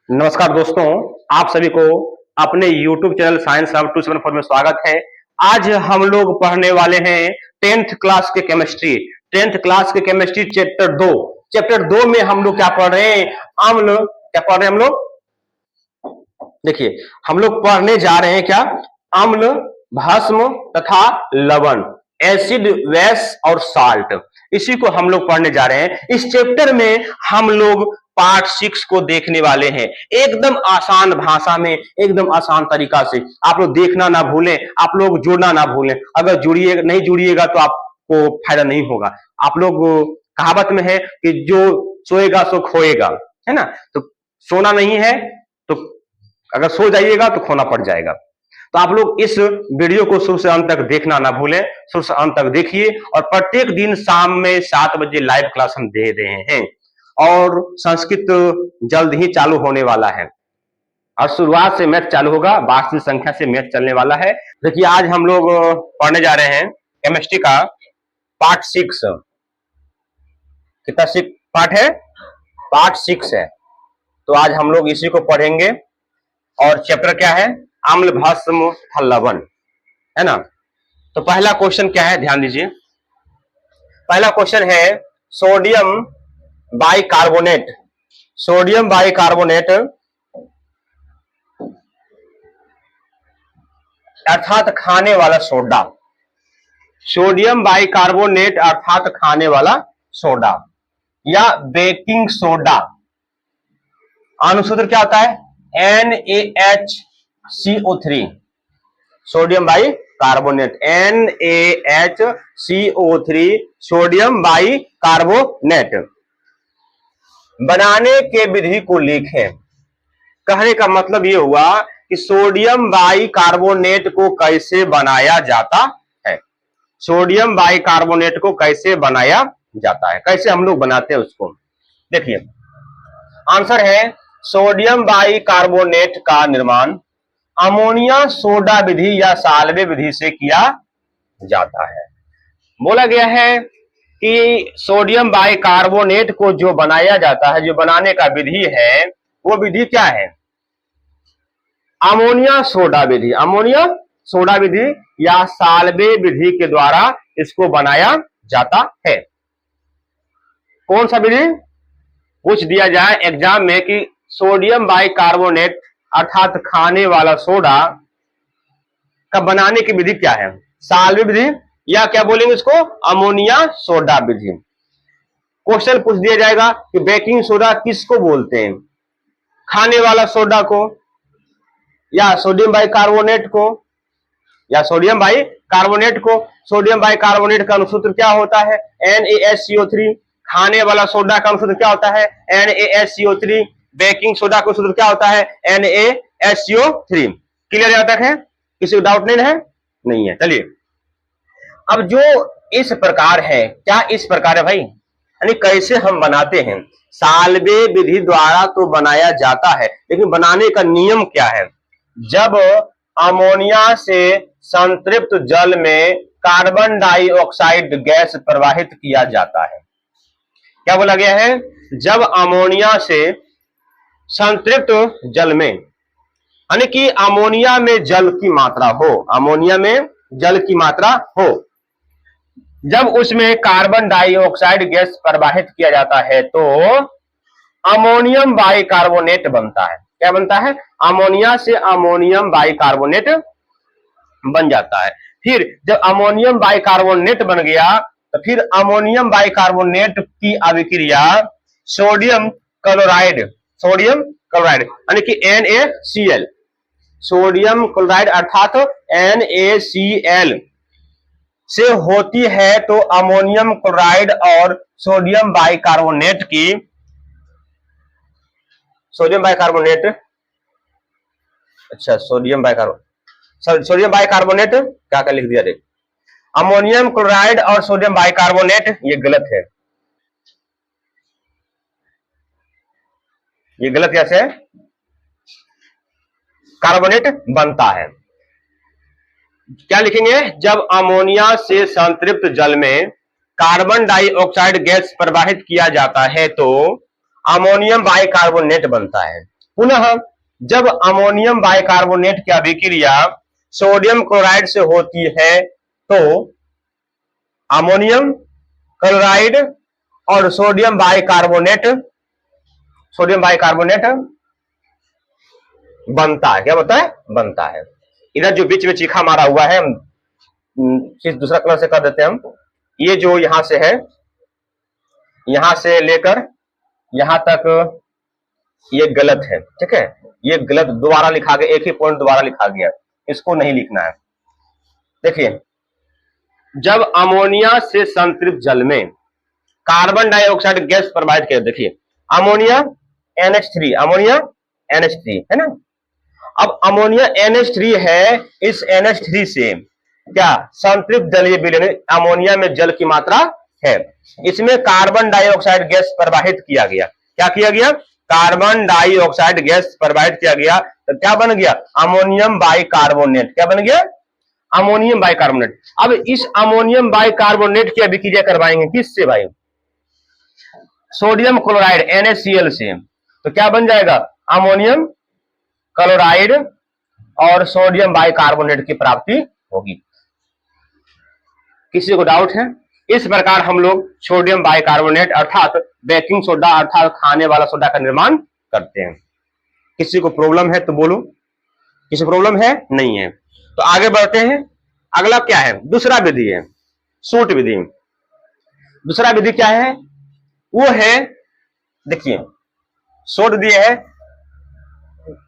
नमस्कार दोस्तों, आप सभी को अपने YouTube चैनल साइंस हब 274 में स्वागत है। आज हम लोग पढ़ने वाले हैं 10th क्लास के केमिस्ट्री। 10th क्लास के केमिस्ट्री चैप्टर 2 में हम लोग क्या पढ़ रहे हैं? अम्ल। क्या पढ़ रहे हैं हम लोग? देखिए, हम लोग पढ़ने जा रहे हैं क्या? अम्ल, भस्म तथा लवण, एसिड, बेस और साल्ट। इसी को हम लोग पढ़ने जा रहे हैं। इस चैप्टर में हम लोग पार्ट 6 को देखने वाले हैं, एकदम आसान भाषा में, एकदम आसान तरीका से। आप लोग देखना ना भूलें, आप लोग जुड़ना ना भूलें। अगर जुड़िए नहीं जुड़िएगा तो आपको फायदा नहीं होगा। आप लोग, कहावत में है कि जो सोएगा सो खोएगा, है ना? तो सोना नहीं है तो अगर सो जाइएगा तो खोना पड़ जाएगा। तो आप लोग इस वीडियो को शुरू से अंत तक देखना ना भूलें, शुरू से अंत तक देखिए। और प्रत्येक दिन शाम में 7 बजे लाइव क्लास हम दे रहे हैं और संस्कृत जल्द ही चालू होने वाला है और शुरुआत से मैथ चालू होगा, वास्तविक संख्या से मैथ चलने वाला है। देखिए, आज हम लोग पढ़ने जा रहे हैं केमिस्ट्री का पार्ट 6। कितना पार्ट है? पार्ट 6 है। तो आज हम लोग इसी को पढ़ेंगे। और चैप्टर क्या है? अम्ल, भस्म तथा लवण, है ना? तो पहला क्वेश्चन क्या है, ध्यान दीजिए। पहला क्वेश्चन है सोडियम बाइकार्बोनेट। सोडियम बाइकार्बोनेट अर्थात खाने वाला सोडा। सोडियम बाइकार्बोनेट अर्थात खाने वाला सोडा या बेकिंग सोडा। अनुसूत्र क्या होता है? NaHCO3। Sodium bicarbonate, NaHCO3, sodium bicarbonate. बनाने के विधि को लिखें। कहने का मतलब यह हुआ कि सोडियम बाइकार्बोनेट को कैसे बनाया जाता है। सोडियम बाइकार्बोनेट को कैसे बनाया जाता है, कैसे हम लोग बनाते हैं उसको। देखिए, आंसर है सोडियम बाइकार्बोनेट का निर्माण अमोनिया सोडा विधि या साल्वे विधि से किया जाता है। बोला गया है कि सोडियम बाइकार्बोनेट को जो बनाया जाता है, जो बनाने का विधि है, वो विधि क्या है? अमोनिया सोडा विधि। अमोनिया सोडा विधि या साल्वे विधि के द्वारा इसको बनाया जाता है। कौन सा विधि? पूछ दिया जाए एग्जाम में कि सोडियम बाइकार्बोनेट अर्थात खाने वाला सोडा का बनाने की विधि क्या है? साल्वे विधि या क्या बोलेंगे इसको? अमोनिया सोडा विधि। क्वेश्चन पूछ दिया जाएगा कि बेकिंग सोडा किसको बोलते हैं? खाने वाला सोडा को या सोडियम बाइकार्बोनेट को? या सोडियम बाइकार्बोनेट को। सोडियम बाइकार्बोनेट का अनुसूत्र क्या होता है? NaHCO3। खाने वाला सोडा का अनुसूत्र क्या होता है? NaHCO3। बेकिंग सोडा का सूत्र क्या होता है? NaHCO3। क्लियर यहां तक है? किसी को डाउट नहीं है? नहीं है। चलिए, अब जो इस प्रकार है, क्या इस प्रकार है भाई? यानी कैसे हम बनाते हैं? साल्वे विधि द्वारा तो बनाया जाता है, लेकिन बनाने का नियम क्या है? जब अमोनिया से संतृप्त जल में कार्बन डाइऑक्साइड गैस प्रवाहित किया जाता है। क्या बोला गया है? जब अमोनिया से संतृप्त जल में, यानी कि अमोनिया में जल की मात्रा हो, अमोनिया में जल की मात्रा हो, जब उसमें कार्बन डाइऑक्साइड गैस प्रवाहित किया जाता है तो अमोनियम बाइकार्बोनेट बनता है। क्या बनता है? अमोनिया से अमोनियम बाइकार्बोनेट बन जाता है। फिर जब अमोनियम बाइकार्बोनेट बन गया तो फिर अमोनियम बाइकार्बोनेट की अभिक्रिया सोडियम क्लोराइड, सोडियम क्लोराइड यानी कि NaCl, सोडियम क्लोराइड अर्थात NaCl से होती है। तो अमोनियम क्लोराइड और सोडियम बाइकार्बोनेट की, सोडियम बाइकार्बोनेट, अच्छा सोडियम बाइकार्बोनेट क्या क्या लिख दिया? देख, अमोनियम क्लोराइड और सोडियम बाइकार्बोनेट, ये गलत है। ये गलत कैसे है? कार्बोनेट बनता है। क्या लिखेंगे? जब अमोनिया से संतृप्त जल में कार्बन डाइऑक्साइड गैस प्रवाहित किया जाता है तो अमोनियम बाइकार्बोनेट बनता है। पुनः जब अमोनियम बाइकार्बोनेट की अभिक्रिया सोडियम क्लोराइड से होती है तो अमोनियम क्लोराइड और सोडियम बाइकार्बोनेट बनता है। क्या बनता है? बनता है। इधर जो बीच में चीखा मारा हुआ है, हम दूसरा कलर से कर देते हैं हम। ये जो यहां से है, यहां से लेकर यहां तक ये गलत है, ठीक है, ये गलत दोबारा लिखा गया, एक ही पॉइंट दोबारा लिखा गया, इसको नहीं लिखना है। देखिए, जब अमोनिया से संतृप्त जल में कार्बन डाइऑक्साइड गैस प्रवाहित किया, देखिए अमोनिया NH3 है ना। अब अमोनिया NH3 है, इस NH3 से क्या संतृप्त जलीय विलयन, अमोनिया में जल की मात्रा है, इसमें कार्बन डाइऑक्साइड गैस प्रवाहित किया गया। क्या किया गया? कार्बन डाइऑक्साइड गैस प्रवाहित किया गया, तो क्या बन गया? Ammonium bicarbonate. क्या बन गया? Ammonium bicarbonate. अब इस अमोनियम बाइकार्बोनेट की अभिक्रिया करवाएंगे किससे भाई? सोडियम क्लोराइड NaCl से। तो क्या बन जाएगा? अमोनियम क्लोराइड और सोडियम बाइकार्बोनेट की प्राप्ति होगी। किसी को डाउट है? इस प्रकार हम लोग सोडियम बाइकार्बोनेट अर्थात बेकिंग सोडा अर्थात खाने वाला सोडा का निर्माण करते हैं। किसी को प्रॉब्लम है तो बोलो। किसी प्रॉब्लम है? नहीं है तो आगे बढ़ते हैं। अगला क्या है? दूसरा विधि है सूट विधि। दूसरा विधि क्या है? वो है, देखिए सूट दिए है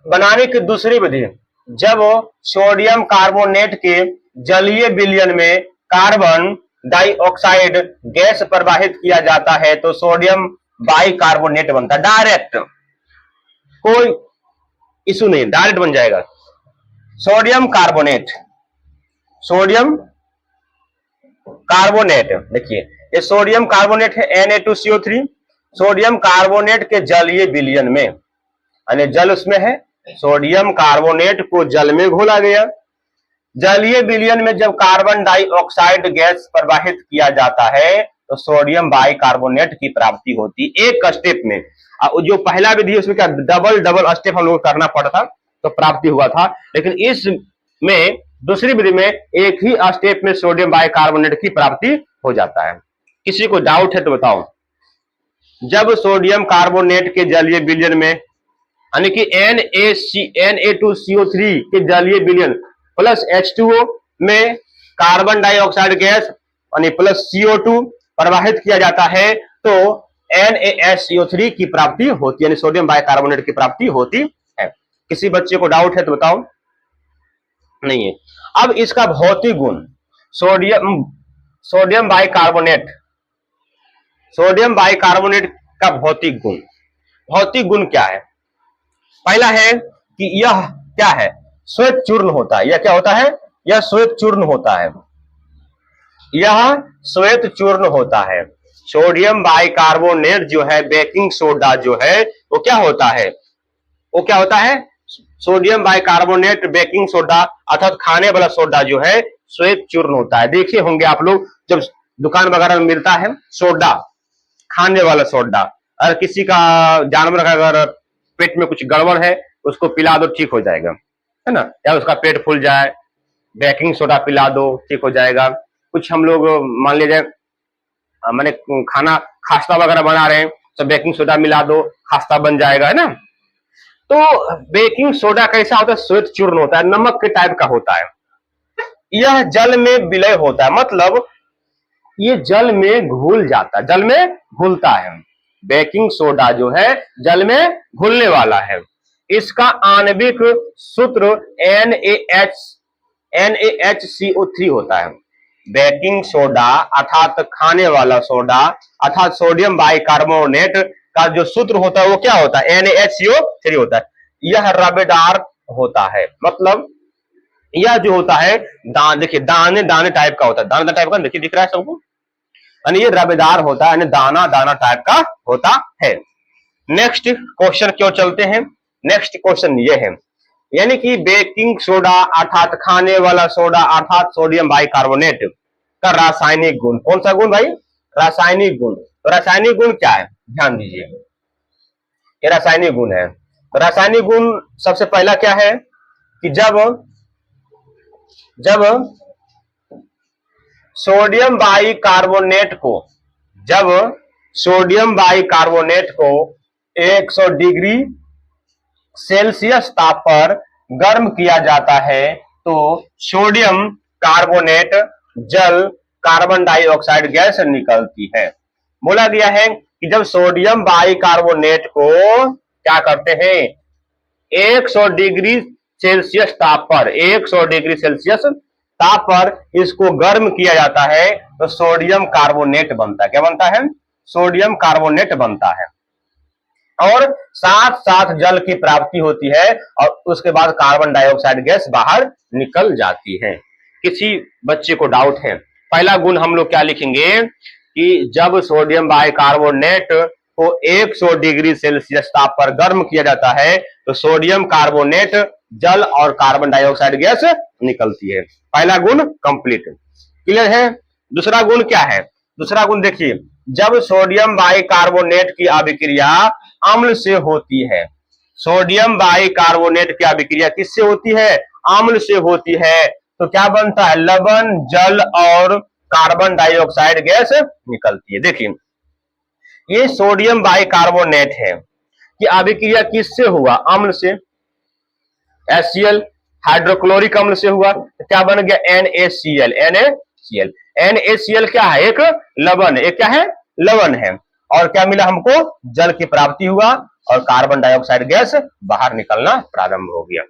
बनाने की दूसरी विधि। जब सोडियम कार्बोनेट के जलीय विलयन में कार्बन डाइऑक्साइड गैस प्रवाहित किया जाता है तो सोडियम बाइकार्बोनेट बनता है। डायरेक्ट, कोई इशू नहीं, डायरेक्ट बन जाएगा। सोडियम कार्बोनेट, देखिए ये सोडियम कार्बोनेट है Na2CO3। सोडियम कार्बोनेट के जलीय विलयन में, यानी जल उसमें है, सोडियम कार्बोनेट को जल में घोला गया। जलीय विलयन में जब कार्बन डाइऑक्साइड गैस प्रवाहित किया जाता है तो सोडियम बाइकार्बोनेट की प्राप्ति होती एक स्टेप में। जो पहला विधि है उसमें क्या डबल स्टेप हम लोग करना पड़ा था तो प्राप्ति हुआ था, लेकिन इसमें दूसरी विधि में एक ही स्टेप में सोडियम बाइकार्बोनेट की प्राप्ति हो जाता है। किसी को डाउट है तो बताओ। जब सोडियम कार्बोनेट के जलीय विलयन में, यानी कि Na2CO3 के जलीय विलयन प्लस H2O में कार्बन डाइऑक्साइड गैस यानी प्लस CO2 प्रवाहित किया जाता है तो NaSCO3 की प्राप्ति होती है, यानी सोडियम बाइकार्बोनेट की प्राप्ति होती है। किसी बच्चे को डाउट है तो बताओ। नहीं है। अब इसका भौतिक गुण, सोडियम बाइकार्बोनेट का भौतिक गुण क्या है? पहला है कि यह क्या है? श्वेत चूर्ण होता है। यह क्या होता है? यह श्वेत चूर्ण होता है। यह श्वेत चूर्ण होता है। सोडियम बाइकार्बोनेट जो है, बेकिंग सोडा जो है, वो क्या होता है? सोडियम बाइकार्बोनेट बेकिंग सोडा अर्थात खाने वाला सोडा जो है श्वेत चूर्ण होता है। देखे होंगे आप लोग जब दुकान वगैरह में मिलता है सोडा, खाने वाला सोडा, अगर किसी का जानवर का अगर पेट में कुछ गड़बड़ है उसको पिला दो ठीक हो जाएगा, है ना, या उसका पेट फूल जाए बेकिंग सोडा पिला दो ठीक हो जाएगा। कुछ हम लोग मान लीजिए मैंने खाना खास्ता वगैरह बना रहे हैं तो बेकिंग सोडा मिला दो खास्ता बन जाएगा, है ना। तो बेकिंग सोडा कैसा होता है? श्वेत चूर्ण होता है, नमक के टाइप का होता है। यह जल में विलय होता है, मतलब ये जल में घुल जाता है, जल में घुलता है। बेकिंग सोडा जो है जल में घुलने वाला है। इसका आणविक सूत्र NaHCO3 होता है। बेकिंग सोडा अर्थात खाने वाला सोडा अर्थात सोडियम बाइकार्बोनेट का जो सूत्र होता है वो क्या होता है? NaHCO3 होता है। यह रबेदार होता है, मतलब यह जो होता है देखिए दाने दाने टाइप का होता है, दाना टाइप का, देखिए दिख रहा है सबको, यानी ये रबेदार होता है, यानी दाना दाना टाइप का होता है। नेक्स्ट क्वेश्चन क्यों चलते हैं। नेक्स्ट क्वेश्चन ये है, यानी कि बेकिंग सोडा अर्थात खाने वाला सोडा अर्थात सोडियम बाइकार्बोनेट का रासायनिक गुण। कौन सा गुण भाई? रासायनिक गुण। तो रासायनिक गुण क्या है? ध्यान दीजिए, ये रासायनिक गुण है। रासायनिक गुण सबसे पहला क्या है कि जब जब सोडियम बाइकार्बोनेट को जब सोडियम बाइकार्बोनेट को 100 डिग्री सेल्सियस ताप पर गर्म किया जाता है तो सोडियम कार्बोनेट जल कार्बन डाइऑक्साइड गैस निकलती है। बोला गया है कि जब सोडियम बाइकार्बोनेट को क्या करते हैं 100 डिग्री सेल्सियस ताप पर 100 डिग्री सेल्सियस ताप पर इसको गर्म किया जाता है तो सोडियम कार्बोनेट बनता है। क्या बनता है? सोडियम कार्बोनेट बनता है और साथ साथ जल की प्राप्ति होती है और उसके बाद कार्बन डाइऑक्साइड गैस बाहर निकल जाती है। किसी बच्चे को डाउट है, पहला गुण हम लोग क्या लिखेंगे कि जब सोडियम बाइकार्बोनेट को 100 डिग्री सेल्सियस ताप पर गर्म किया जाता है तो सोडियम कार्बोनेट जल और कार्बन डाइऑक्साइड गैस निकलती है। पहला गुण कंप्लीट, क्लियर है। दूसरा गुण क्या है? दूसरा गुण देखिए, जब सोडियम बाइकार्बोनेट की अभिक्रिया अम्ल से होती है, सोडियम बाइकार्बोनेट की अभिक्रिया किससे होती है? अम्ल से होती है तो क्या बनता है? लवण, जल और कार्बन डाइऑक्साइड गैस निकलती है। देखिए ये सोडियम बाइकार्बोनेट है कि अभिक्रिया किससे हुआ? अम्ल से, HCl हाइड्रोक्लोरिक अम्ल से हुआ तो क्या बन गया? NaCl। NaCl क्या है? एक लवण, एक क्या है? लवण है। और क्या मिला हमको? जल की प्राप्ति हुआ और कार्बन डाइऑक्साइड गैस बाहर निकलना प्रारंभ हो गया।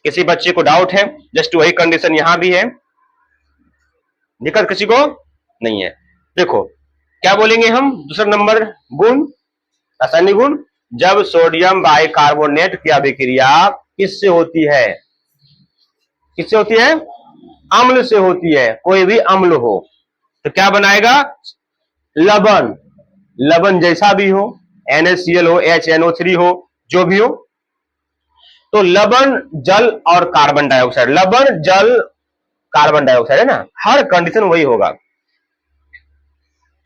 किसी बच्चे को डाउट है? जस्ट वही कंडीशन यहां भी है, दिक्कत किसी को नहीं है। देखो क्या बोलेंगे हम दूसरा नंबर गुण, रासायनिक गुण, जब सोडियम बाइकार्बोनेट की अभिक्रिया किससे होती है? किससे होती है? अम्ल से होती है। कोई भी अम्ल हो तो क्या बनाएगा? लवण, लवण जैसा भी हो, NaCl हो, HNO3 हो, जो भी हो, तो लवण, जल और कार्बन डाइऑक्साइड, लवण, जल, कार्बन डाइऑक्साइड है ना, हर कंडीशन वही होगा।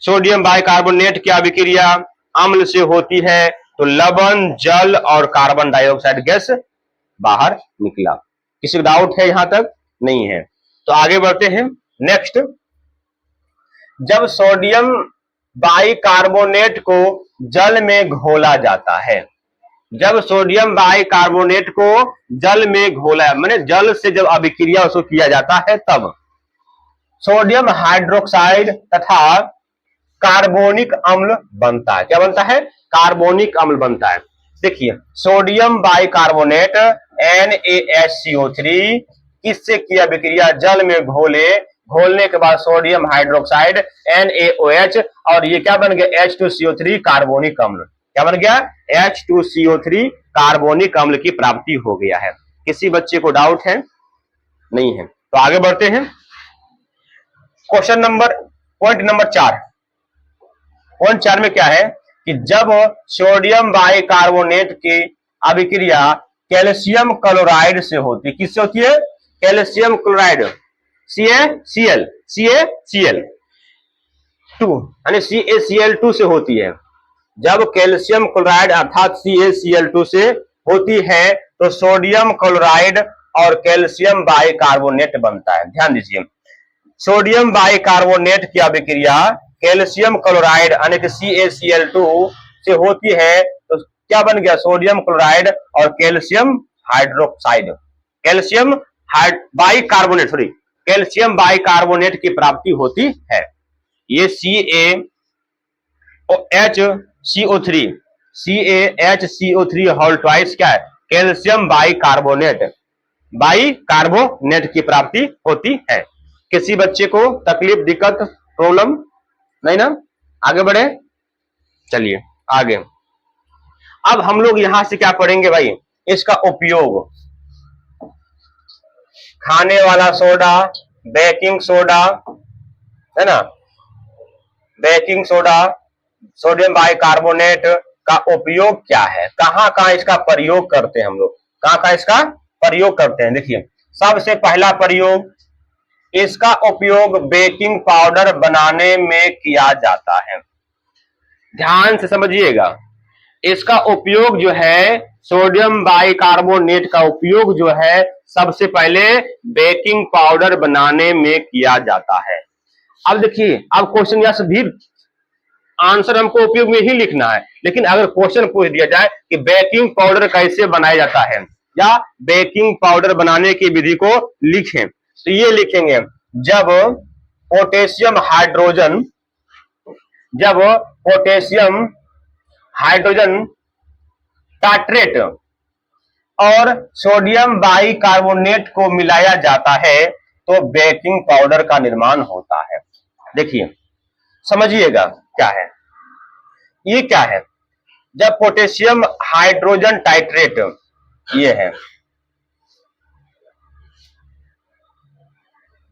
सोडियम बाइकार्बोनेट की अभिक्रिया अम्ल से होती है तो लवण, जल और कार्बन डाइऑक्साइड गैस बाहर निकला। किसी को डाउट है यहां तक? नहीं है तो आगे बढ़ते हैं। नेक्स्ट, जब सोडियम बाइकार्बोनेट को जल में घोला जाता है, जब सोडियम बाइकार्बोनेट को जल में घोला, माने जल से जब अभिक्रिया उसको किया जाता है तब सोडियम हाइड्रोक्साइड तथा कार्बोनिक अम्ल बनता है। क्या बनता है? कार्बोनिक अम्ल बनता है। देखिए सोडियम बाइकार्बोनेट NaHCO3 किससे किया अभिक्रिया? जल में घोले, घोलने के बाद सोडियम हाइड्रोक्साइड NaOH और ये क्या बन गया? H2CO3 कार्बोनिक अम्ल। क्या बन गया? H2CO3 कार्बोनिक अम्ल की प्राप्ति हो गया है। किसी बच्चे को डाउट है? नहीं है तो आगे बढ़ते हैं। Question number, point number 4। Point 4 में क्या है कि जब सोडियम बाइकार्बोनेट की अभिक्रिया कैल्शियम क्लोराइड से होती है, किससे होती है? कैल्शियम क्लोराइड, CaCl2 यानी CaCl2 से होती है। जब कैल्शियम क्लोराइड अर्थात CaCl2 से होती है तो सोडियम क्लोराइड और कैल्शियम बाइकार्बोनेट बनता है। ध्यान दीजिए, सोडियम बाइकार्बोनेट की अभिक्रिया कैल्शियम क्लोराइड यानी कि CaCl2 से होती है तो क्या बन गया? सोडियम क्लोराइड और calcium hydroxide, calcium bicarbonate, sorry, calcium bicarbonate की प्राप्ति होती है। ये CaHCO3 होल ट्वाइस क्या है? कैल्शियम बाइकार्बोनेट, बाइकार्बोनेट की प्राप्ति होती है। किसी बच्चे को तकलीफ, दिक्कत, प्रॉब्लम नहीं ना? आगे बढ़े, चलिए आगे। अब हम लोग यहां से क्या पढ़ेंगे भाई? इसका उपयोग, खाने वाला सोडा, बेकिंग सोडा है ना, बेकिंग सोडा, सोडियम बाइकार्बोनेट का उपयोग क्या है, कहां कहां इसका प्रयोग करते हैं हम लोग, कहां कहां इसका प्रयोग करते हैं। देखिए सबसे पहला प्रयोग, इसका उपयोग बेकिंग पाउडर बनाने में किया जाता है। ध्यान से समझिएगा, इसका उपयोग जो है सोडियम बाइकार्बोनेट का उपयोग जो है सबसे पहले बेकिंग पाउडर बनाने में किया जाता है। अब देखिए, अब क्वेश्चन या भी आंसर हमको उपयोग में ही लिखना है, लेकिन अगर क्वेश्चन पूछ दिया जाए कि बेकिंग पाउडर कैसे बनाया जाता है या बेकिंग पाउडर बनाने की विधि को लिखें, तो ये लिखेंगे जब पोटेशियम हाइड्रोजन टाइट्रेट और सोडियम बाइकार्बोनेट को मिलाया जाता है तो बेकिंग पाउडर का निर्माण होता है। देखिए, समझिएगा क्या है ये, क्या है। जब पोटेशियम हाइड्रोजन टाइट्रेट ये है,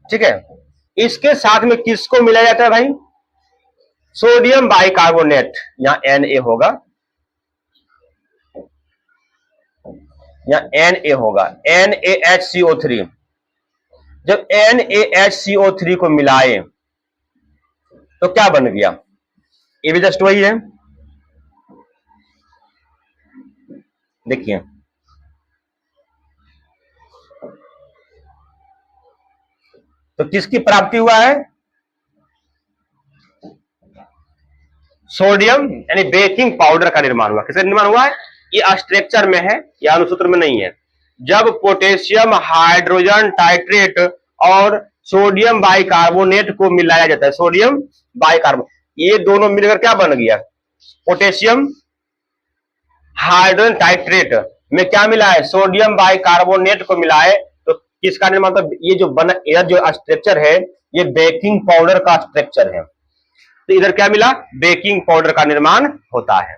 ठीक है, इसके साथ में किसको मिलाया जाता है भाई? सोडियम बाइकार्बोनेट, यहां Na होगा, यहां Na होगा, NaHCO3। जब NaHCO3 को मिलाए तो क्या बन गया? ये भी जस्ट वही है। देखिए, तो किसकी प्राप्ति हुआ है? सोडियम यानी बेकिंग पाउडर का निर्माण हुआ। किसका निर्माण हुआ है? ये स्ट्रक्चर में है, या अनुसूत्र में नहीं है। जब पोटेशियम हाइड्रोजन टाइट्रेट और सोडियम बाइकार्बोनेट को मिलाया जाता है, सोडियम बाइकार्बोनेट, ये दोनों मिलकर क्या बन गया? पोटेशियम हाइड्रोजन टाइट्रेट में क्या मिला है? सोडियम बाइकार्बोनेट को मिलाए तो किसका निर्माण? तो ये जो बना, यह जो स्ट्रक्चर है ये बेकिंग पाउडर का स्ट्रक्चर है। तो इधर क्या मिला? बेकिंग पाउडर का निर्माण होता है।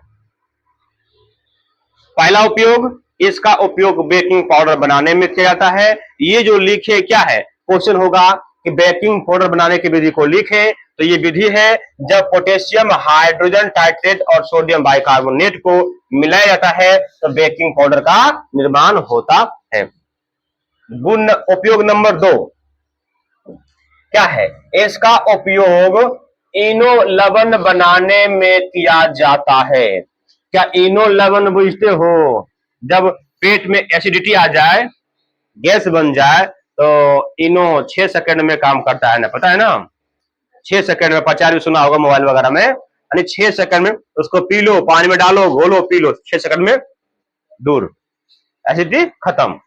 पहला उपयोग, इसका उपयोग बेकिंग पाउडर बनाने में किया जाता है। ये जो लिखे क्या है? क्वेश्चन होगा कि बेकिंग पाउडर बनाने की विधि को लिखे, तो ये विधि है जब पोटेशियम हाइड्रोजन टाइट्रेट और सोडियम बाइकार्बोनेट को मिलाया जाता है तो बेकिंग पाउडर का निर्माण होता है। गुण उपयोग नंबर 2 क्या है? इसका उपयोग इनो लवण बनाने में किया जाता है। क्या इनो लवण बुझते हो? जब पेट में एसिडिटी आ जाए, गैस बन जाए, तो इनो 6 सेकंड में काम करता है ना, पता है ना? 6 सेकंड में, प्रचार भी सुना होगा मोबाइल वगैरह में, यानी 6 सेकंड में उसको पी लो, पानी में डालो, घोलो, पी लो, 6 सेकंड में दूर, एसिडिटी खत्म।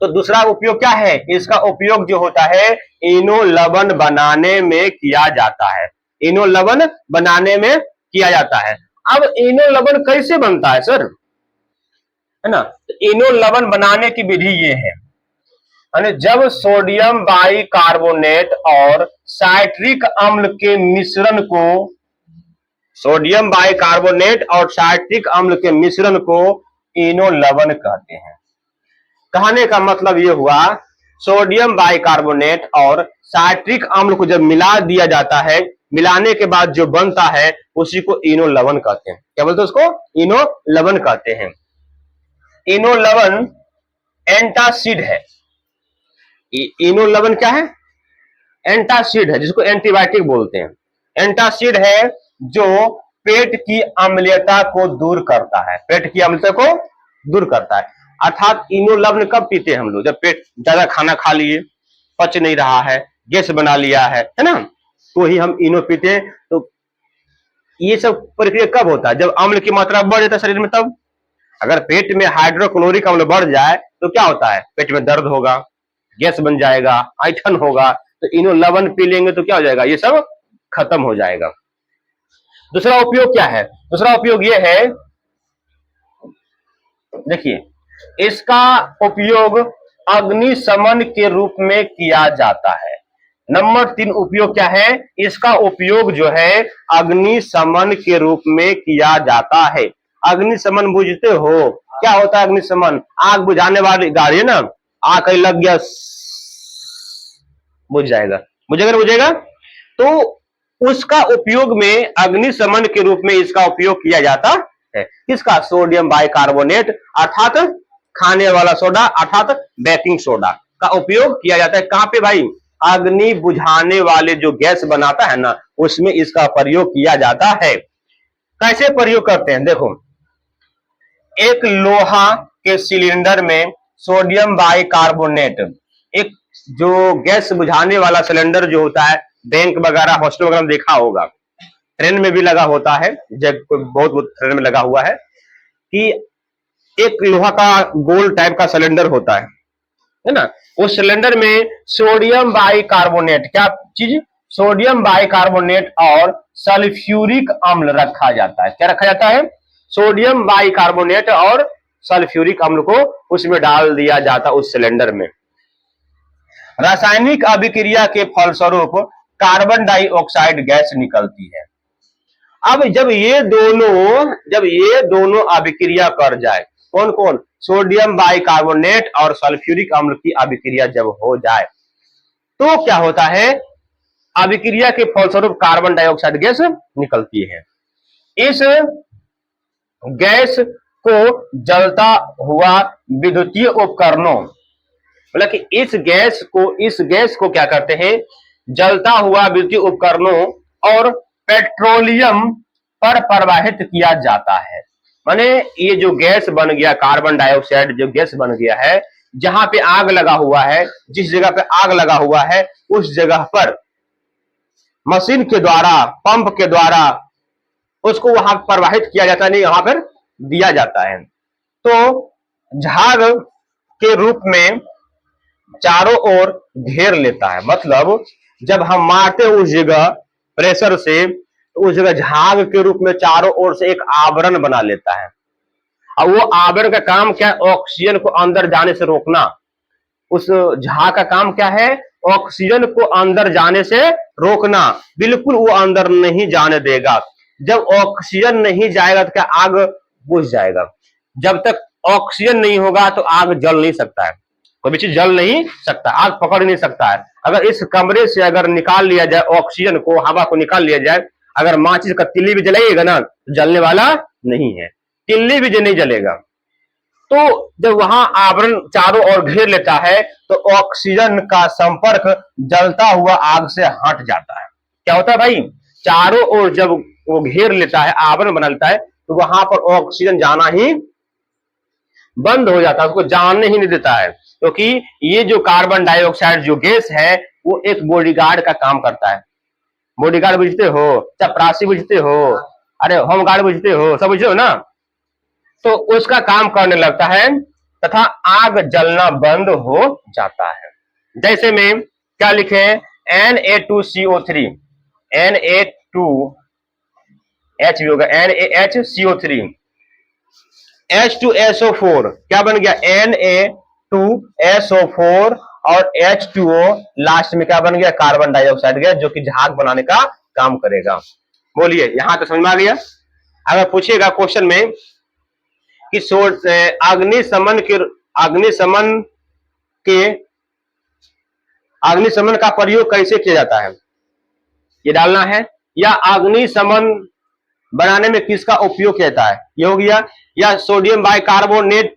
तो दूसरा उपयोग क्या है? इसका उपयोग जो होता है इनो लवण बनाने में किया जाता है। इनो लवण बनाने में किया जाता है। अब इनो लवण कैसे बनता है सर, है ना? तो इनो लवण बनाने की विधि ये है, जब सोडियम बाइकार्बोनेट और साइट्रिक अम्ल के मिश्रण को, सोडियम बाइकार्बोनेट और साइट्रिक अम्ल के मिश्रण को इनो लवण कहते हैं। कहने का मतलब यह हुआ, सोडियम बाइकार्बोनेट और साइट्रिक अम्ल को जब मिला दिया जाता है, मिलाने के बाद जो बनता है उसी को इनो लवण कहते हैं। क्या बोलते हैं उसको? इनो लवण कहते हैं। इनो लवण एंटासिड है। इनो लवण क्या है? एंटासिड है, जिसको एंटीबायोटिक बोलते हैं। एंटासिड है जो पेट की अम्लता को दूर करता है, पेट की अम्लता को दूर करता है। अर्थात इनो लवण कब पीते हैं हम लोग? जब पेट ज्यादा खाना खा लिए, पच नहीं रहा है, गैस बना लिया है ना, तो ही हम इनो पीते हैं। तो ये सब प्रक्रिया कब होता है? जब अम्ल की मात्रा बढ़ जाता है शरीर में। तब अगर पेट में हाइड्रोक्लोरिक अम्ल बढ़ जाए तो क्या होता है? पेट में दर्द होगा, गैस बन जाएगा, ऐठन होगा। तो इनो लवण पी लेंगे तो क्या हो जाएगा? ये सब खत्म हो जाएगा। दूसरा उपयोग क्या है? दूसरा उपयोग ये है, देखिए, इसका उपयोग अग्निशमन के रूप में किया जाता है। नंबर 3 उपयोग क्या है? इसका उपयोग जो है अग्निशमन के रूप में किया जाता है। अग्निशमन बुझते हो? क्या होता है अग्निशमन? आग बुझाने वाली गाड़ी है ना, आग कहीं लग गया, बुझ जाएगा, बुझेगा, बुझेगा। तो उसका उपयोग में अग्निशमन के रूप में इसका उपयोग किया जाता है। किसका? सोडियम बाइकार्बोनेट अर्थात खाने वाला सोडा, अर्थात बेकिंग सोडा का उपयोग किया जाता है। कहां पे भाई? अग्नि बुझाने वाले जो गैस बनाता है ना, उसमें इसका प्रयोग किया जाता है। कैसे प्रयोग करते हैं? देखो, एक लोहा के सिलेंडर में सोडियम बाइकार्बोनेट, एक जो गैस बुझाने वाला सिलेंडर जो होता है, बैंक वगैरह हॉस्टल वगैरह में देखा होगा, ट्रेन में भी लगा होता है, जब बहुत बहुत ट्रेन में लगा हुआ है कि एक लोहा का गोल टाइप का सिलेंडर होता है ना। उस सिलेंडर में सोडियम बाइकार्बोनेट, क्या चीज, सोडियम बाइकार्बोनेट और सल्फ्यूरिक अम्ल रखा जाता है। क्या रखा जाता है? सोडियम बाइकार्बोनेट और सल्फ्यूरिक अम्ल को उसमें डाल दिया जाता उस सिलेंडर में। रासायनिक अभिक्रिया के फलस्वरूप कार्बन डाइऑक्साइड गैस निकलती है। अब जब ये दोनों अभिक्रिया कर जाए, कौन कौन, सोडियम बाइकार्बोनेट और सल्फ्यूरिक अम्ल की अभिक्रिया जब हो जाए तो क्या होता है, अभिक्रिया के फलस्वरूप कार्बन डाइऑक्साइड गैस निकलती है। इस गैस को जलता हुआ विद्युतीय उपकरणों, मतलब कि इस गैस को क्या करते हैं, जलता हुआ विद्युतीय उपकरणों और पेट्रोलियम पर प्रवाहित किया जाता है। माने ये जो गैस बन गया, कार्बन डाइऑक्साइड जो गैस बन गया है, जहां पे आग लगा हुआ है, जिस जगह पे आग लगा हुआ है उस जगह पर मशीन के द्वारा, पंप के द्वारा उसको वहां प्रवाहित किया जाता नहीं, वहां पर दिया जाता है। तो झाग के रूप में चारों ओर घेर लेता है। मतलब जब हम मारते हैं उस जगह प्रेशर से, उस जगह झाग के रूप में चारों ओर से एक आवरण बना लेता है। और वो आवरण का काम क्या है, ऑक्सीजन को अंदर जाने से रोकना। उस झाग का काम क्या है, ऑक्सीजन को अंदर जाने से रोकना। बिल्कुल वो अंदर नहीं जाने देगा। जब ऑक्सीजन नहीं जाएगा तो क्या आग बुझ जाएगा। जब तक ऑक्सीजन नहीं होगा तो आग जल नहीं सकता है, कोई भी चीज जल नहीं सकता, आग पकड़ नहीं सकता है। अगर इस कमरे से अगर निकाल लिया जाए ऑक्सीजन को, हवा को निकाल लिया जाए, अगर माचिस का तिल्ली भी जलेगा ना तो जलने वाला नहीं है, तिल्ली भी नहीं जलेगा। तो जब वहां आवरण चारों ओर घेर लेता है तो ऑक्सीजन का संपर्क जलता हुआ आग से हट जाता है। क्या होता है भाई, चारों ओर जब वो घेर लेता है, आवरण बना लेता है, तो वहां पर ऑक्सीजन जाना ही बंद हो जाता है, उसको जाने ही नहीं देता है। क्योंकि ये जो कार्बन डाइऑक्साइड जो गैस है वो एक बॉडीगार्ड का काम करता है। बॉडीगार्ड बुझते हो, चपरासी बुझते हो, अरे होमगार्ड बुझते हो, सब बुझते हो ना। तो उसका काम करने लगता है तथा आग जलना बंद हो जाता है। जैसे में क्या लिखे, Na2CO3, Na2H भी होगा, NaHCO3, H2SO4 क्या बन गया, Na2SO4 और H2O लास्ट में क्या बन गया, कार्बन डाइऑक्साइड गैस, जो कि झाग बनाने का काम करेगा। बोलिए यहां तो समझ में आ गया। अगर पूछिएगा क्वेश्चन में कि अग्निशमन का प्रयोग कैसे किया जाता है, ये डालना है। या अग्निशमन बनाने में किसका उपयोग किया जाता है, ये हो गया। या सोडियम बाइकार्बोनेट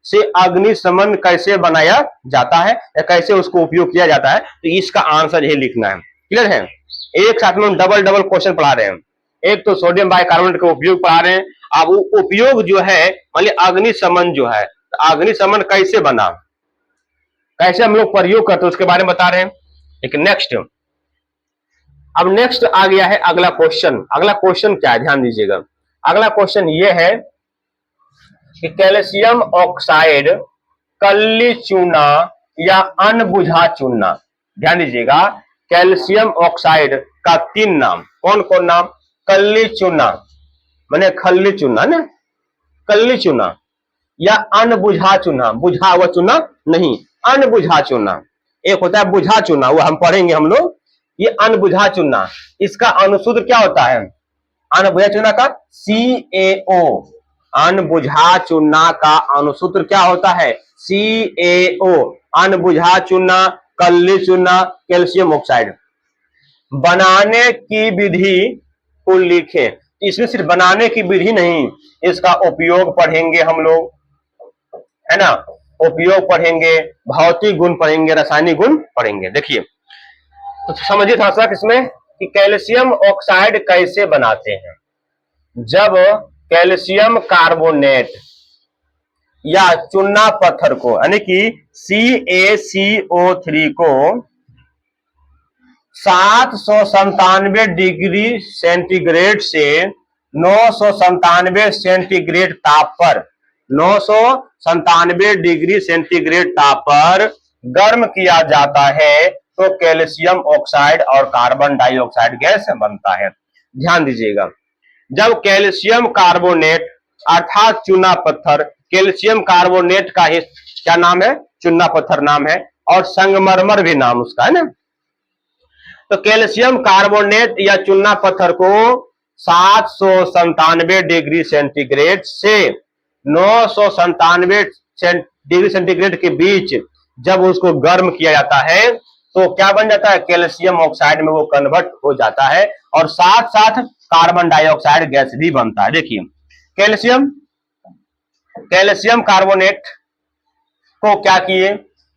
से अग्निशमन कैसे बनाया जाता है या कैसे उसको उपयोग किया जाता है, तो इसका आंसर ये लिखना है। क्लियर है। एक साथ में हम डबल डबल क्वेश्चन पढ़ा रहे हैं। एक तो सोडियम बाइकार्बोनेट का उपयोग पढ़ा रहे हैं, अब वो उपयोग जो है मतलब अग्निशमन जो है, तो अग्निशमन कैसे बना, कैसे हम लोग प्रयोग करते हैं उसके बारे में बता रहे हैं। लेकिन नेक्स्ट, अब नेक्स्ट आ गया है अगला क्वेश्चन। अगला क्वेश्चन क्या है, ध्यान दीजिएगा। अगला क्वेश्चन ये है कि कैल्शियम ऑक्साइड कल्ली चूना या अनबुझा चूना। ध्यान दीजिएगा, कैल्शियम ऑक्साइड का 3 नाम, कौन कौन नाम, कल्ली चूना माने खल्ली चूना ना, कल्ली चूना, या अनबुझा चूना, बुझा हुआ चूना नहीं, अनबुझा चूना। एक होता है बुझा चूना, वो हम पढ़ेंगे हम लोग। ये अनबुझा चूना, इसका अनुसूत्र क्या होता है, अनबुझा चूना का CaO, अनबुझा चूना का अनुसूत्र क्या होता है, CaO, अनबुझा चूना, कल्ली चूना, कैल्शियम ऑक्साइड। बनाने की विधि को लिखें। इसमें सिर्फ बनाने की विधि नहीं, इसका उपयोग पढ़ेंगे हम लोग, है ना, उपयोग पढ़ेंगे, भौतिक गुण पढ़ेंगे, रासायनिक गुण पढ़ेंगे। देखिए तो समझिए थोड़ा सा इसमें कि कैल्शियम ऑक्साइड कैसे बनाते हैं। जब कैल्शियम कार्बोनेट या चूना पत्थर को, यानी कि CaCO3 को 797 डिग्री सेंटीग्रेड से 997 सेंटीग्रेड ताप पर 997 डिग्री सेंटीग्रेड ताप पर गर्म किया जाता है तो कैल्शियम ऑक्साइड और कार्बन डाइऑक्साइड गैस बनता है। ध्यान दीजिएगा, जब कैल्शियम कार्बोनेट अर्थात चूना पत्थर, कैल्शियम कार्बोनेट का ही क्या नाम है, चूना पत्थर नाम है, और संगमरमर भी नाम उसका है ना। तो कैल्शियम कार्बोनेट या चूना पत्थर को 797 डिग्री सेंटीग्रेड से 997 डिग्री सेंटीग्रेड के बीच जब उसको गर्म किया जाता है तो क्या बन जाता है, कैल्शियम ऑक्साइड में वो कन्वर्ट हो जाता है और साथ साथ कार्बन डाइऑक्साइड गैस भी बनता है। देखिए, कैल्शियम कार्बोनेट को क्या किए,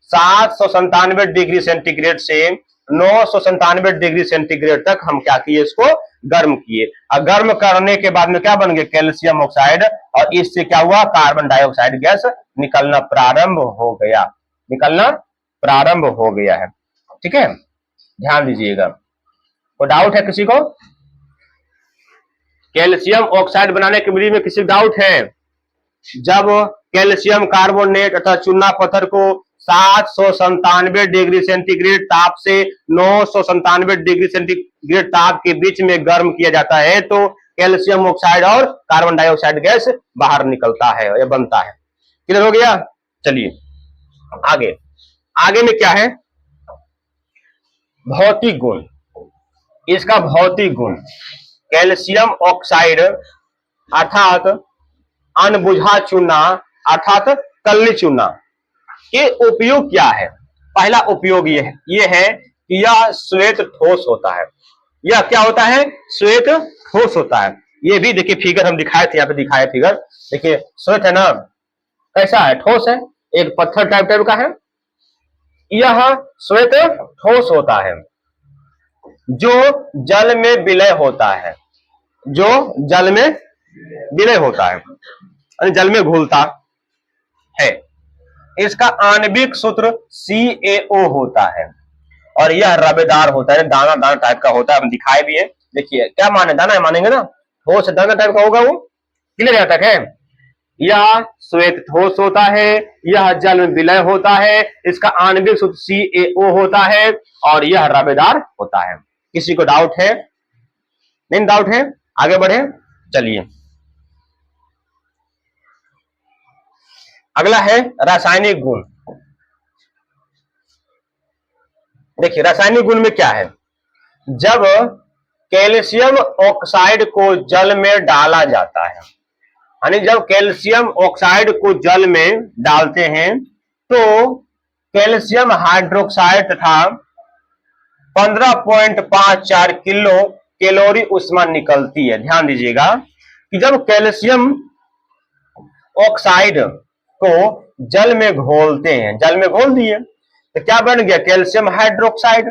797 डिग्री सेंटीग्रेड से 997 डिग्री सेंटीग्रेड तक हम क्या किए, इसको गर्म किए। और गर्म करने के बाद में क्या बन गया, कैल्शियम ऑक्साइड, और इससे क्या हुआ, कार्बन डाइऑक्साइड गैस निकलना प्रारंभ हो गया, निकलना प्रारंभ हो गया है। ठीक है, ध्यान दीजिएगा। कोई डाउट है किसी को? कैल्शियम ऑक्साइड बनाने की विधि में किसी को डाउट है? जब कैल्शियम कार्बोनेट अथवा चूना पत्थर को 797 डिग्री सेंटीग्रेड ताप से 997 डिग्री सेंटीग्रेड ताप के बीच में गर्म किया जाता है तो कैल्शियम ऑक्साइड और कार्बन डाइऑक्साइड गैस बाहर निकलता है या बनता है। क्लियर हो गया? चलिए आगे, आगे में क्या है, भौतिक गुण। इसका भौतिक गुण, कैल्शियम ऑक्साइड अर्थात अनबुझा चूना अर्थात कल्ली चूना के उपयोग क्या है? पहला उपयोग ये है कि यह श्वेत ठोस होता है। यह क्या होता है, श्वेत ठोस होता है। ये भी देखिए फिगर हम दिखाए थे, यहाँ पे दिखाए फिगर, देखिए श्वेत है ना, कैसा है, ठोस है, एक पत्थर टाइप का है। यह श्वेत ठोस होता है जो जल में विलय होता है, जो जल में विलय होता है, यानी जल में घुलता है। इसका आणविक सूत्र CaO होता है और यह रवेदार होता है, दाना दाना टाइप का होता है, हम दिखाए भी है। देखिए क्या माने, दाना मानेंगे ना, ठोस दाना टाइप का होगा वो। क्लियर यहाँ तक है? यह श्वेत ठोस होता है, यह जल में विलय होता है, इसका आणविक सूत्र CaO होता है और यह रवेदार होता है। किसी को डाउट है? नहीं डाउट है? आगे बढ़े, चलिए अगला है रासायनिक गुण। देखिए रासायनिक गुण में क्या है, जब कैल्शियम ऑक्साइड को जल में डाला जाता है, यानी जब कैल्शियम ऑक्साइड को जल में डालते हैं तो कैल्शियम हाइड्रोक्साइड तथा 15.54 किलो कैलोरी ऊष्मा निकलती है। ध्यान दीजिएगा कि जब कैल्शियम ऑक्साइड को जल में घोलते हैं, जल में घोल दिए तो क्या बन गया, कैल्शियम हाइड्रोक्साइड।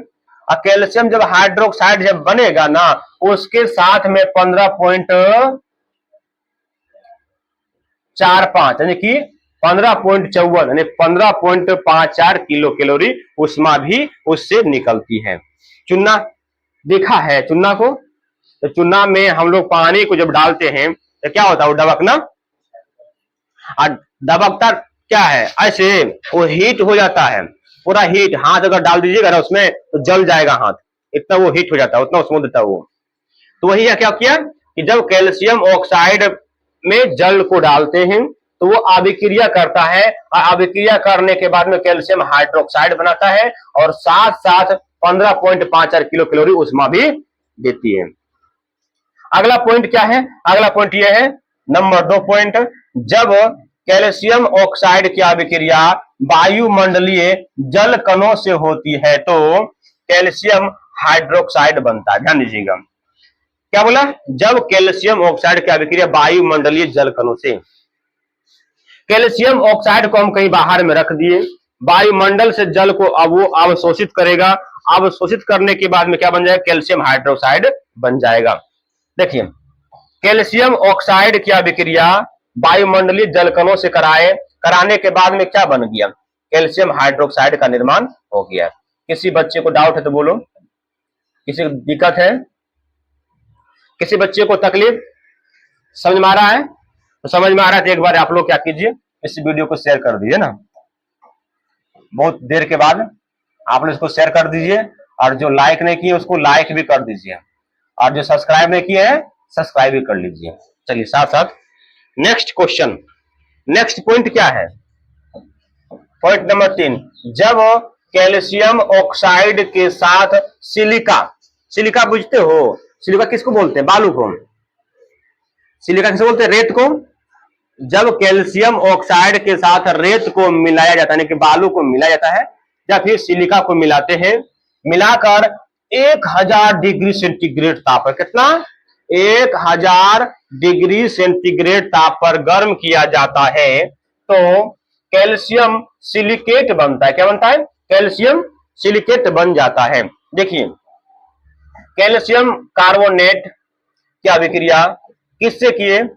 और कैल्शियम जब हाइड्रोक्साइड जब बनेगा ना, उसके साथ में 15.45 यानी कि 15.54 यानी 15.54 किलो कैलोरी ऊष्मा भी उससे निकलती है। चूना देखा है चूना को, तो चूना में हम लोग पानी को जब डालते हैं तो क्या होता है, वो डबकना, और दबकता क्या है, ऐसे वो हीट हो जाता है, पूरा हीट, हाथ अगर डाल दीजिएगा ना उसमें तो जल जाएगा हाथ, इतना वो हीट हो जाता है, उतना उसमें देता है वो। तो वही क्या किया कि जब कैल्शियम ऑक्साइड में जल को डालते हैं तो वो अभिक्रिया करता है और अभिक्रिया करने के बाद में कैल्शियम हाइड्रोक्साइड बनाता है और साथ साथ 15.54 किलो कैलोरी ऊष्मा भी देती है। अगला पॉइंट क्या है, अगला पॉइंट ये है, नंबर 2 पॉइंट, जब कैल्शियम ऑक्साइड की अभिक्रिया वायुमंडलीय जल कणों से होती है तो कैल्शियम हाइड्रोक्साइड बनता है। ध्यान दीजिएगा क्या बोला, जब कैल्शियम ऑक्साइड की अभिक्रिया वायुमंडलीय जल कणों से, कैल्शियम ऑक्साइड को हम कहीं बाहर में रख दिए, वायुमंडल से जल को अब वो अवशोषित करेगा, अवशोषित करने के बाद में क्या बन जाएगा, कैल्शियम हाइड्रोक्साइड बन जाएगा। देखिए कैल्शियम ऑक्साइड की अभिक्रिया वायुमंडलीय जल कणों से कराने के बाद में क्या बन गया, कैल्शियम हाइड्रोक्साइड का निर्माण हो गया। किसी बच्चे को डाउट है तो बोलो, किसी को दिक्कत है, किसी बच्चे को तकलीफ, समझ में आ रहा है? तो समझ में आ रहा है तो एक बार आप लोग क्या कीजिए, इस वीडियो को शेयर कर दीजिए ना, बहुत देर के बाद आप लोग इसको शेयर कर दीजिए, और जो लाइक नहीं किए उसको लाइक भी कर दीजिए, और जो सब्सक्राइब नहीं किए हैं सब्सक्राइब भी कर लीजिए। चलिए साथ साथ नेक्स्ट क्वेश्चन, नेक्स्ट पॉइंट क्या है, पॉइंट नंबर 3, जब कैल्शियम ऑक्साइड के साथ सिलिका, सिलिका बुझते हो, सिलिका किसको बोलते हैं, बालू को, सिलिका किसको बोलते हैं, रेत को। जब कैल्शियम ऑक्साइड के साथ रेत को मिलाया जाता है, यानी कि बालू को मिलाया जाता है या फिर सिलिका को मिलाते हैं, मिलाकर 1000 डिग्री सेंटीग्रेड ताप पर, कितना, 1000 डिग्री सेंटीग्रेड ताप पर गर्म किया जाता है, तो कैल्शियम सिलिकेट बनता है। क्या बनता है, कैल्शियम सिलिकेट बन जाता है। देखिए कैल्शियम कार्बोनेट की अभिक्रिया किससे किए,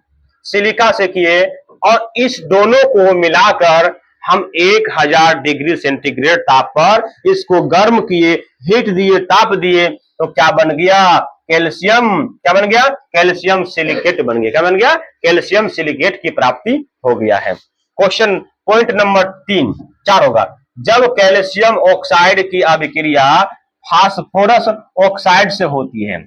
सिलिका से किए, और इस दोनों को मिलाकर हम 1000 डिग्री सेंटीग्रेड ताप पर इसको गर्म किए, हीट दिए, ताप दिए, तो क्या बन गया, कैल्शियम, क्या बन गया, कैल्शियम सिलिकेट बन गया। क्या बन गया, कैल्शियम सिलिकेट की प्राप्ति हो गया है। क्वेश्चन पॉइंट नंबर 4 होगा, जब कैल्शियम ऑक्साइड की अभिक्रिया फास्फोरस ऑक्साइड से होती है,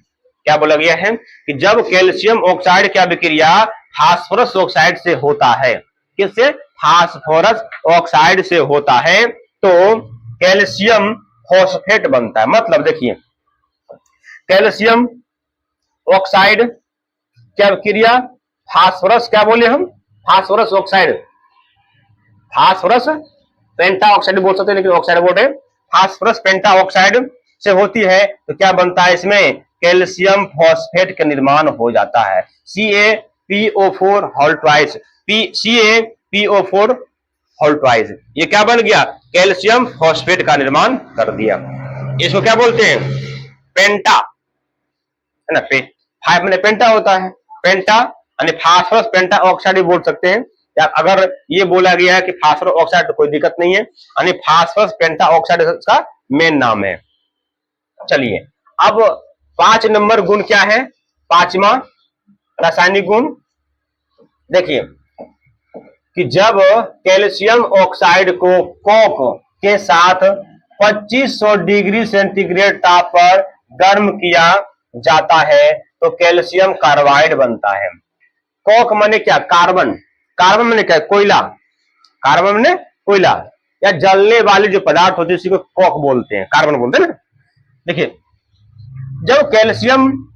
क्या बोला गया है कि जब कैल्शियम ऑक्साइड की अभिक्रिया फास्फोरस ऑक्साइड से होता है, किससे, फास्फोरस ऑक्साइड से होता है, तो कैल्शियम फॉस्फेट बनता है। मतलब देखिए कैल्शियम ऑक्साइड की अभिक्रिया फास्फोरस, क्या बोले हम, फास्फोरस ऑक्साइड, फास्फोरस पेंटा ऑक्साइड बोल सकते हैं, लेकिन ऑक्साइड बोल रहे, फास्फोरस पेंटा ऑक्साइड से होती है, तो क्या बनता है, इसमें कैल्शियम फॉस्फेट का निर्माण हो जाता है, CaPO4 whole twice, CaPO4 whole twice, ये क्या बन गया, कैल्शियम फॉस्फेट का निर्माण कर दिया। इसको क्या बोलते हैं, पेंटा, है ना, फाइव में पेंटा होता है, पेंटा यानी फास्फोरस पेंटा ऑक्साइड भी बोल सकते हैं, या अगर ये बोला गया है कि फास्फोरस ऑक्साइड तो कोई दिक्कत नहीं है, यानी फास्फोरस पेंटा ऑक्साइड इसका मेन नाम है। चलिए अब 5 नंबर गुण क्या है, 5वां रासायनिक गुण, देखिए कि जब कैल्शियम ऑक्साइड को कोक के साथ 2500 डिग्री सेंटीग्रेड ताप पर गर्म किया जाता है, तो कैल्शियम कार्बाइड बनता है। कोक माने क्या, कार्बन, कार्बन माने क्या, कोयला, कार्बन माने कोयला या जलने वाली जो पदार्थ होती है उसी को कोक बोलते हैं, कार्बन बोलते हैं ना। देखिए जब कैल्शियम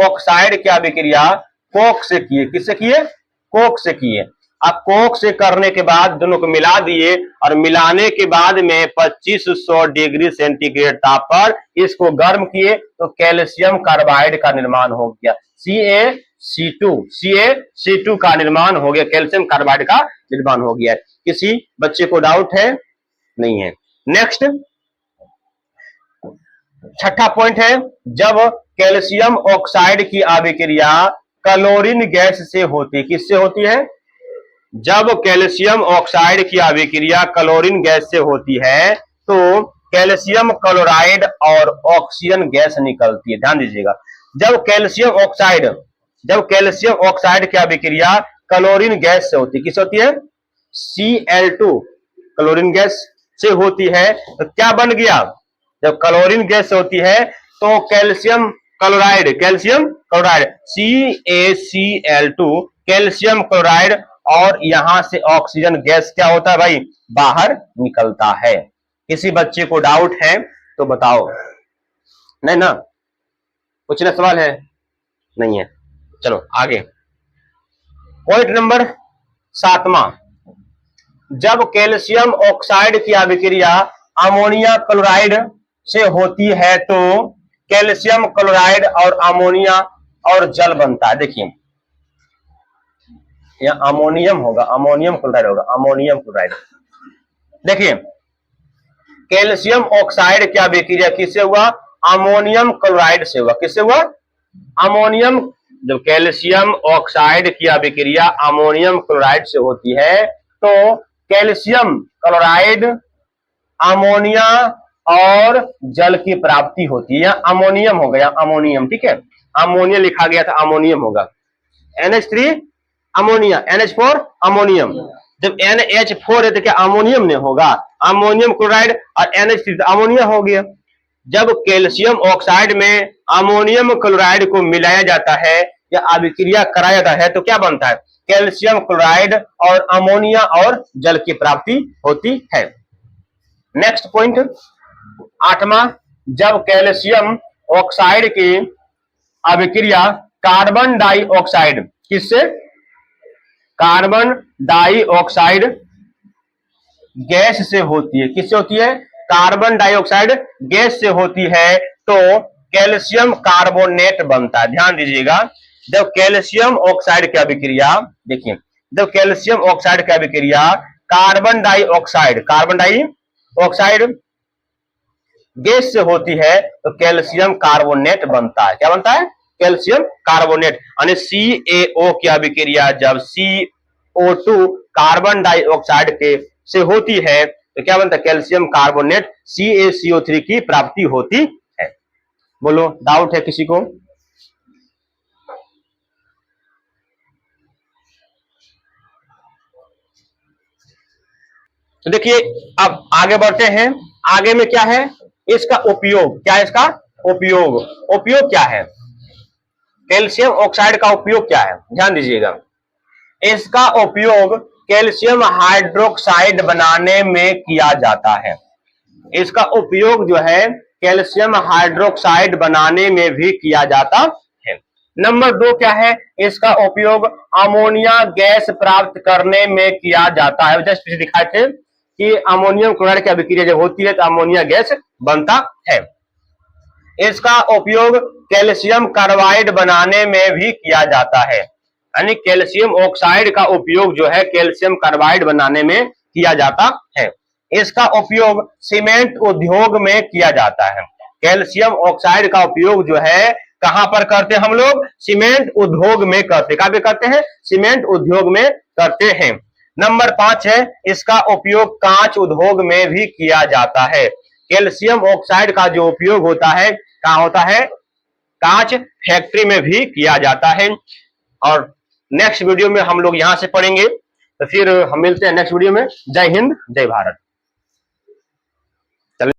ऑक्साइड की अभिक्रिया कोक से किए, किससे किए, कोक से किए, अब कोक से करने के बाद दोनों को मिला दिए, और मिलाने के बाद में 2500 डिग्री सेंटीग्रेड ताप पर इसको गर्म किए, तो कैल्शियम कार्बाइड का निर्माण हो गया, CaC2 का निर्माण हो गया, कैल्शियम कार्बाइड का निर्माण हो गया। किसी बच्चे को डाउट है, नहीं है। नेक्स्ट 6ठा पॉइंट है, जब कैल्शियम ऑक्साइड की अभिक्रिया क्लोरीन गैस से होती है, किससे होती है, जब कैल्शियम ऑक्साइड की अभिक्रिया क्लोरीन गैस से होती है, तो कैल्शियम क्लोराइड और ऑक्सीजन गैस निकलती है। ध्यान दीजिएगा, जब कैल्शियम ऑक्साइड की अभिक्रिया क्लोरीन गैस से होती है, किस होती है, Cl2 क्लोरीन गैस से होती है, तो क्या बन गया, जब क्लोरीन गैस से होती है तो calcium chloride CaCl2 calcium chloride, और यहां से ऑक्सीजन गैस क्या होता है भाई, बाहर निकलता है। किसी बच्चे को डाउट है तो बताओ, नहीं ना, कुछ ना सवाल है, नहीं है। चलो आगे पॉइंट नंबर 7वां, जब कैल्शियम ऑक्साइड की अभिक्रिया अमोनिया क्लोराइड से होती है, तो कैल्शियम क्लोराइड और अमोनिया और जल बनता है। देखिए यहां अमोनियम होगा, अमोनियम क्लोराइड होगा, अमोनियम क्लोराइड। देखिए कैल्शियम ऑक्साइड की अभिक्रिया किससे हुआ, अमोनियम क्लोराइड से हुआ, किससे हुआ, अमोनियम जब कैल्शियम ऑक्साइड की अभिक्रिया अमोनियम क्लोराइड से होती है तो कैल्शियम क्लोराइड, अमोनिया और जल की प्राप्ति होती है। अमोनियम हो गया, अमोनियम, ठीक है, अमोनिया लिखा गया था, अमोनियम होगा। NH3 ammonia, NH4 ammonium. जब NH4 है तो क्या अमोनियम नहीं होगा? अमोनियम क्लोराइड और NH3 तो अमोनिया हो गया। जब कैल्शियम ऑक्साइड में अमोनियम क्लोराइड को मिलाया जाता है या अभिक्रिया कराया जाता है तो क्या बनता है? कैल्शियम क्लोराइड और अमोनिया और जल की प्राप्ति होती है। नेक्स्ट पॉइंट 8वां, जब कैल्शियम ऑक्साइड की अभिक्रिया कार्बन डाइऑक्साइड, किससे? कार्बन डाइऑक्साइड गैस से होती है। किससे होती है? कार्बन डाइऑक्साइड गैस से होती है तो कैल्शियम कार्बोनेट बनता है। ध्यान दीजिएगा, जब कैल्शियम ऑक्साइड की अभिक्रिया, देखिए, जब कैल्शियम ऑक्साइड की अभिक्रिया कार्बन डाइऑक्साइड गैस से होती है तो कैल्शियम कार्बोनेट बनता है। क्या बनता है? Calcium carbonate. यानी CaO की अभिक्रिया जब CO2 कार्बन डाइऑक्साइड के से होती है तो क्या बनता है? कैल्शियम कार्बोनेट, CaCO3 की प्राप्ति होती है। बोलो, डाउट है किसी को? तो देखिए, अब आगे बढ़ते हैं। आगे में क्या है? इसका उपयोग क्या है? इसका उपयोग क्या है? कैल्शियम ऑक्साइड का उपयोग क्या है? ध्यान दीजिएगा, इसका उपयोग कैल्शियम हाइड्रोक्साइड बनाने में किया जाता है। इसका उपयोग जो है कैल्शियम हाइड्रोक्साइड बनाने में भी किया जाता है। नंबर 2 क्या है? इसका उपयोग अमोनिया गैस प्राप्त करने में किया जाता है। जस्ट पीछे दिखाए थे कि अमोनियम क्लोराइड की अभिक्रिया जब होती है तो अमोनिया गैस बनता है। इसका उपयोग कैल्शियम कार्बाइड बनाने में भी किया जाता है। यानी कैल्शियम ऑक्साइड का उपयोग जो है कैल्शियम कार्बाइड बनाने में किया जाता है। इसका उपयोग सीमेंट उद्योग में किया जाता है। कैल्शियम ऑक्साइड का उपयोग जो है कहां पर करते हैं हम लोग? सीमेंट उद्योग में करते। कहां पे करते हैं? सीमेंट उद्योग में करते हैं। नंबर 5 है, इसका उपयोग कांच उद्योग में भी किया जाता है। कैल्शियम ऑक्साइड का जो उपयोग होता है कहां होता है? कांच फैक्ट्री में भी किया जाता है। और नेक्स्ट वीडियो में हम लोग यहां से पढ़ेंगे, तो फिर हम मिलते हैं नेक्स्ट वीडियो में। जय हिंद, जय भारत।